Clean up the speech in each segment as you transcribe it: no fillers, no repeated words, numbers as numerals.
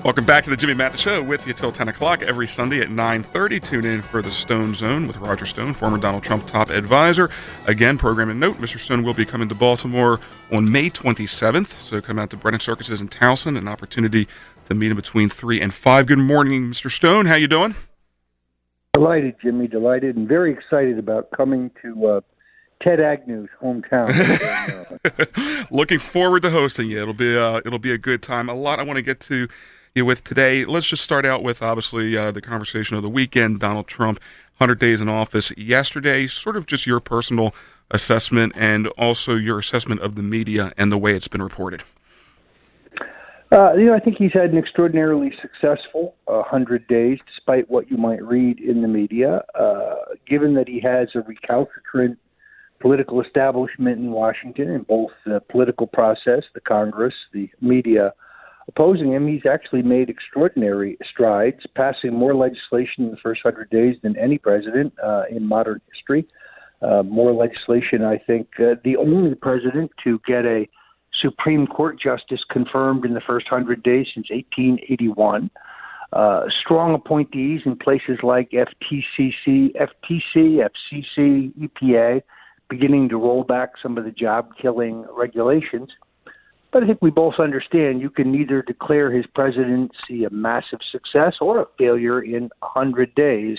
Welcome back to the Jimmy Mathis Show with you till 10 o'clock every Sunday at 9:30. Tune in for the Stone Zone with Roger Stone, former Donald Trump top advisor. Again, program and note, Mr. Stone will be coming to Baltimore on May 27th, so come out to Brennan Circuses in Towson, an opportunity to meet him between 3 and 5. Good morning, Mr. Stone. How you doing? Delighted, Jimmy, delighted, and very excited about coming to Ted Agnew's hometown. Looking forward to hosting you. It'll be a good time. A lot I want to get to you with today. Let's just start out with, obviously, the conversation of the weekend. Donald Trump, 100 days in office yesterday. Sort of just your personal assessment and also your assessment of the media and the way it's been reported. I think he's had an extraordinarily successful 100 days, despite what you might read in the media. Given that he has a recalcitrant political establishment in Washington, in both the political process, the Congress, the media opposing him, he's actually made extraordinary strides, passing more legislation in the first 100 days than any president in modern history. More legislation, I think, the only president to get a Supreme Court justice confirmed in the first 100 days since 1881. Strong appointees in places like FTC, FCC, EPA, beginning to roll back some of the job-killing regulations. But I think we both understand you can neither declare his presidency a massive success or a failure in 100 days.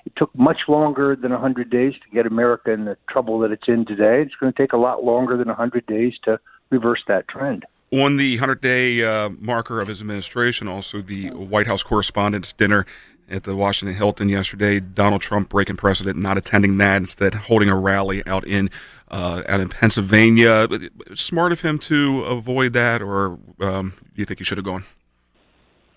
It took much longer than 100 days to get America in the trouble that it's in today. It's going to take a lot longer than 100 days to reverse that trend. On the 100-day marker of his administration, also the White House Correspondents Dinner at the Washington Hilton yesterday, Donald Trump breaking precedent, not attending that, instead holding a rally out in Pennsylvania. Smart of him to avoid that, or do you think he should have gone?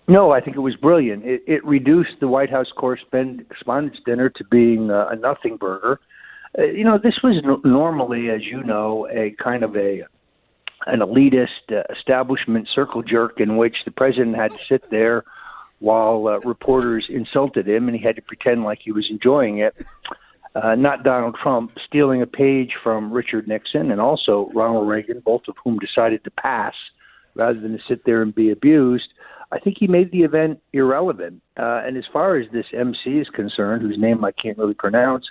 No, I think it was brilliant. It reduced the White House Correspondents' Dinner to being a nothing burger. This was normally, as you know, a kind of an elitist establishment circle jerk in which the president had to sit there while reporters insulted him, and he had to pretend like he was enjoying it. Not Donald Trump, stealing a page from Richard Nixon and also Ronald Reagan, both of whom decided to pass rather than to sit there and be abused. I think he made the event irrelevant. And as far as this MC is concerned, whose name I can't really pronounce,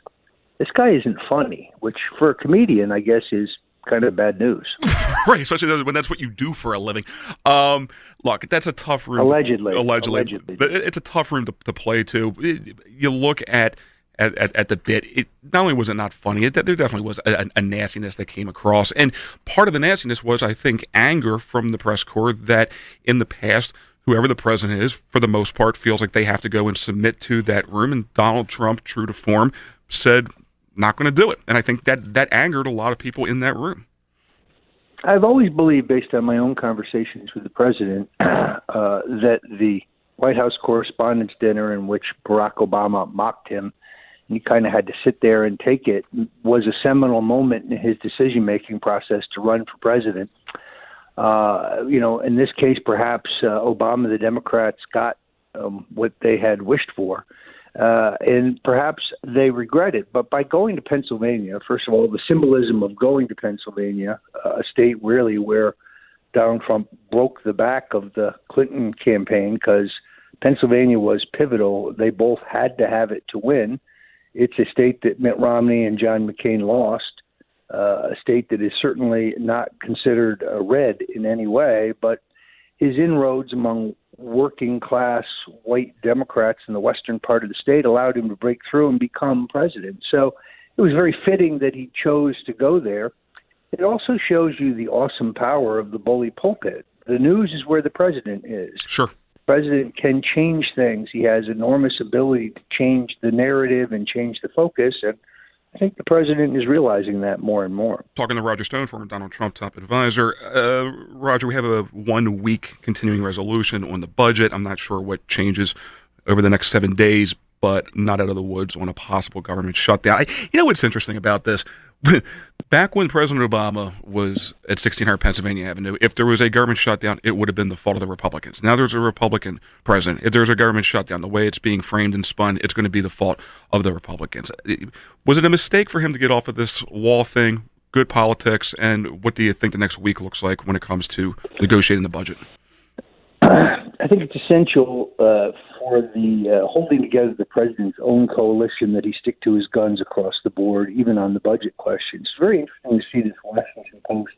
this guy isn't funny, which for a comedian, I guess, is kind of bad news. Right, especially when that's what you do for a living. Look, that's a tough room. Allegedly. It's a tough room to play to. You look at the bit. It not only was it not funny, there definitely was a nastiness that came across. And part of the nastiness was, I think, anger from the press corps that in the past, whoever the president is, for the most part, feels like they have to go and submit to that room. And Donald Trump, true to form, said, not going to do it. And I think that angered a lot of people in that room. I've always believed, based on my own conversations with the president, that the White House Correspondents' Dinner, in which Barack Obama mocked him, and he kind of had to sit there and take it, was a seminal moment in his decision-making process to run for president. In this case, perhaps Obama, the Democrats, got what they had wished for. And perhaps they regret it. But by going to Pennsylvania, first of all, the symbolism of going to Pennsylvania, a state really where Donald Trump broke the back of the Clinton campaign because Pennsylvania was pivotal. They both had to have it to win. It's a state that Mitt Romney and John McCain lost, a state that is certainly not considered red in any way, but his inroads among working-class white Democrats in the western part of the state allowed him to break through and become president. So it was very fitting that he chose to go there. It also shows you the awesome power of the bully pulpit. The news is where the president is. Sure. The president can change things. He has enormous ability to change the narrative and change the focus, and I think the president is realizing that more and more. Talking to Roger Stone, former Donald Trump top advisor. Roger, we have a 1-week continuing resolution on the budget. I'm not sure what changes over the next 7 days, but not out of the woods on a possible government shutdown. You know what's interesting about this? Back when President Obama was at 1600 Pennsylvania Avenue, if there was a government shutdown, it would have been the fault of the Republicans. Now there's a Republican president. If there's a government shutdown, the way it's being framed and spun, it's going to be the fault of the Republicans. Was it a mistake for him to get off of this wall thing? Good politics, and what do you think the next week looks like when it comes to negotiating the budget? I think it's essential for the holding together the president's own coalition that he stick to his guns across the board, even on the budget questions. It's very interesting to see this Washington Post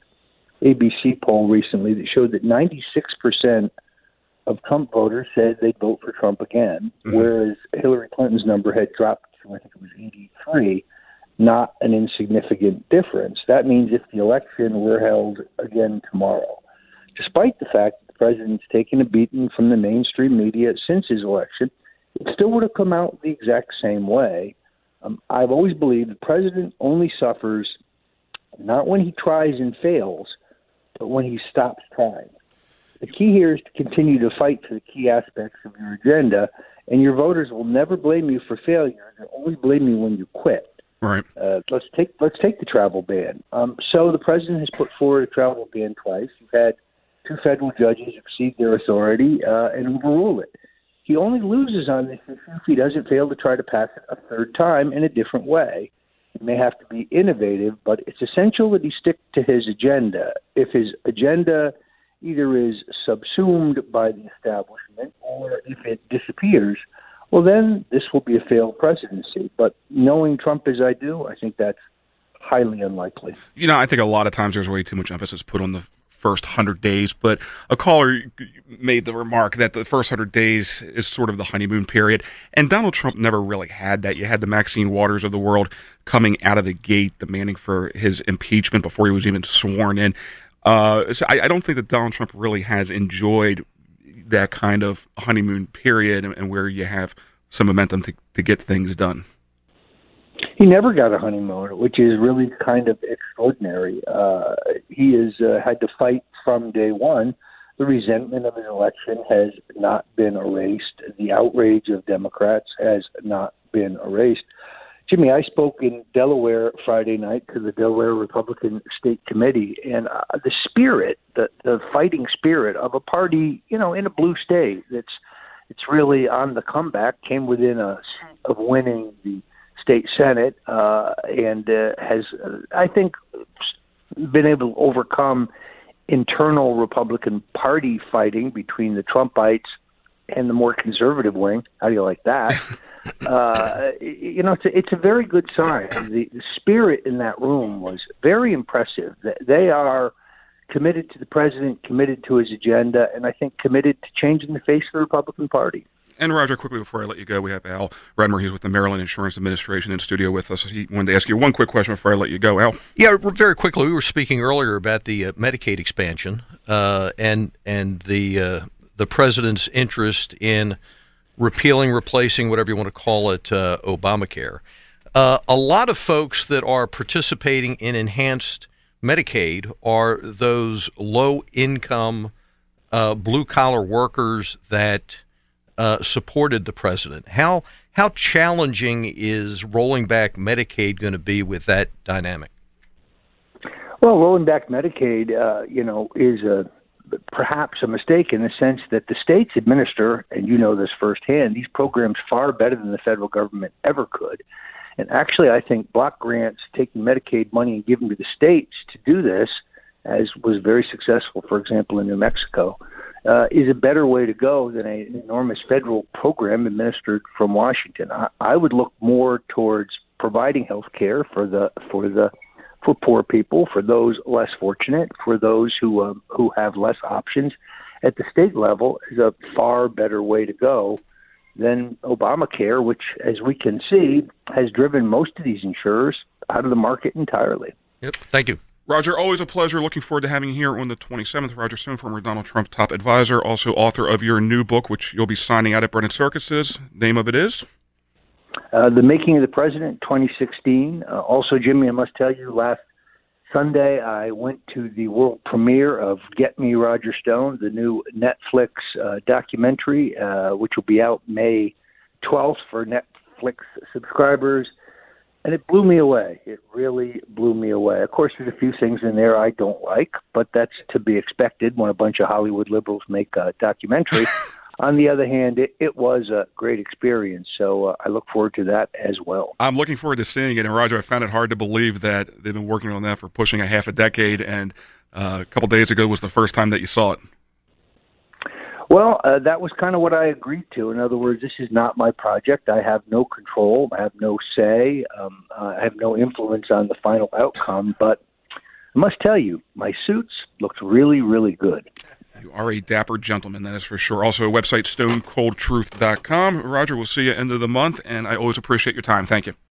ABC poll recently that showed that 96% of Trump voters said they'd vote for Trump again, whereas Hillary Clinton's number had dropped to, I think it was 83, not an insignificant difference. That means if the election were held again tomorrow, despite the fact that the president's taken a beating from the mainstream media since his election, it still would have come out the exact same way. I've always believed the president only suffers not when he tries and fails, but when he stops trying. The key here is to continue to fight for the key aspects of your agenda, and your voters will never blame you for failure. They'll only blame you when you quit. Right. Let's take the travel ban. So the president has put forward a travel ban twice. You've had two federal judges exceed their authority and overrule it. He only loses on this issue if he doesn't fail to try to pass it a third time in a different way. He may have to be innovative, but it's essential that he stick to his agenda. If his agenda either is subsumed by the establishment or if it disappears, well, then this will be a failed presidency. But knowing Trump as I do, I think that's highly unlikely. You know, I think a lot of times there's way too much emphasis put on the first 100 days, but a caller made the remark that the first 100 days is sort of the honeymoon period, and Donald Trump never really had that. You had the Maxine Waters of the world coming out of the gate demanding for his impeachment before he was even sworn in. So I don't think that Donald Trump really has enjoyed that kind of honeymoon period and where you have some momentum to get things done. He never got a honeymoon, which is really kind of extraordinary. He has had to fight from day one. The resentment of his election has not been erased. The outrage of Democrats has not been erased. Jimmy, I spoke in Delaware Friday night to the Delaware Republican State Committee, and the spirit, the fighting spirit of a party, in a blue state it's really on the comeback, came within a seat of winning the state Senate, and has, I think, been able to overcome internal Republican Party fighting between the Trumpites and the more conservative wing. How do you like that? It's a very good sign. The spirit in that room was very impressive. They are committed to the president, committed to his agenda, and I think committed to changing the face of the Republican Party. And Roger, quickly before I let you go, we have Al Redmer. He's with the Maryland Insurance Administration in studio with us. He wanted to ask you one quick question before I let you go, Al. Yeah, very quickly. We were speaking earlier about the Medicaid expansion and the president's interest in repealing, replacing, whatever you want to call it, Obamacare. A lot of folks that are participating in enhanced Medicaid are those low-income, blue-collar workers that supported the president. How challenging is rolling back Medicaid going to be with that dynamic? Well, rolling back Medicaid, is perhaps a mistake in the sense that the states administer, and you know this firsthand, these programs far better than the federal government ever could. And actually, I think block grants, taking Medicaid money and giving to the states to do this, as was very successful, for example, in New Mexico, is a better way to go than an enormous federal program administered from Washington. I would look more towards providing health care for poor people, for those less fortunate, for those who have less options at the state level, is a far better way to go than Obamacare, which, as we can see, has driven most of these insurers out of the market entirely. Yep. Thank you. Roger, always a pleasure. Looking forward to having you here on the 27th. Roger Stone, former Donald Trump top advisor, also author of your new book, which you'll be signing out at Brennan Circus's. Name of it is? The Making of the President, 2016. Also, Jimmy, I must tell you, last Sunday I went to the world premiere of Get Me, Roger Stone, the new Netflix documentary, which will be out May 12th for Netflix subscribers. And it blew me away. It really blew me away. Of course, there's a few things in there I don't like, but that's to be expected when a bunch of Hollywood liberals make a documentary. On the other hand, it was a great experience, so I look forward to that as well. I'm looking forward to seeing it. And, Roger, I found it hard to believe that they've been working on that for pushing a half a decade, and a couple days ago was the first time that you saw it. Well, that was kind of what I agreed to. In other words, this is not my project. I have no control. I have no say. I have no influence on the final outcome. But I must tell you, my suits looked really, really good. You are a dapper gentleman, that is for sure. Also, website stonecoldtruth.com. Roger, we'll see you end of the month, and I always appreciate your time. Thank you.